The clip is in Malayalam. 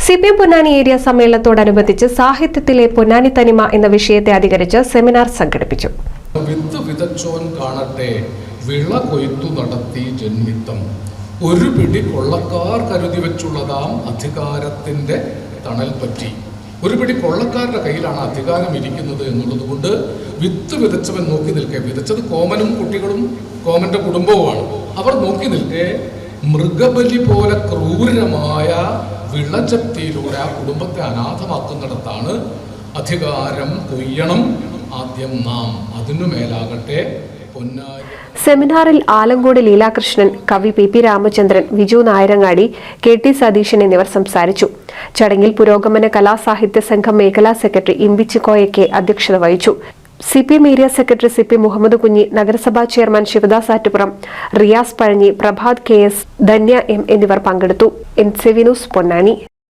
സിപിഎം പൊന്നാനി ഏരിയ സമ്മേളനത്തോടനുബന്ധിച്ച് സാഹിത്യത്തിലെ പൊന്നാനി തനിമ എന്ന വിഷയത്തെ അധികരിച്ച് സെമിനാർ സംഘടിപ്പിച്ചു. വിത്ത് വിതച്ചോൻ കാണട്ടെ വിള കൊയ്ത്തു നടത്തി ജന്മിത്തം ഒരു പിടി കൊള്ളക്കാർ കരുതി വെച്ചുള്ളതാം അധികാരത്തിന്റെ തണൽ പറ്റി. ഒരു പിടി കൊള്ളക്കാരുടെ കയ്യിലാണ് അധികാരം ഇരിക്കുന്നത് എന്നുള്ളത് കൊണ്ട് വിത്ത് വിതച്ചവൻ നോക്കി നിൽക്കെ, വിതച്ചത് കോമനും കുട്ടികളും കോമന്റെ കുടുംബവുമാണ്. അവർ നോക്കി നിൽക്കെ മൃഗബലി പോലെ ക്രൂരമായ വിളജപ്തിയിലൂടെ ആ കുടുംബത്തെ അനാഥമാക്കുന്നിടത്താണ് അധികാരം കൊയ്യണം ആദ്യം നാം, അതിനു മേലാകട്ടെ പൊന്നാനി. സെമിനാറിൽ ആലങ്കോട് ലീലാകൃഷ്ണൻ, കവി പി രാമചന്ദ്രൻ, വിജു നായരങ്ങാടി, കെ സതീശൻ എന്നിവർ സംസാരിച്ചു. ചടങ്ങിൽ പുരോഗമന കലാസാഹിത്യ സംഘം മേഖലാ സെക്രട്ടറി ഇമ്പിച്ചിക്കോയയ്ക്ക് അധ്യക്ഷത വഹിച്ചു. CPM area secretary CP Muhammad Kunhi, നഗരസഭാ chairman Shivadas Attupuram, Riyas Pazhanji, Prabhath KS, Dhanya M എന്നിവർ പങ്കെടുത്തു. NCV news Ponnani.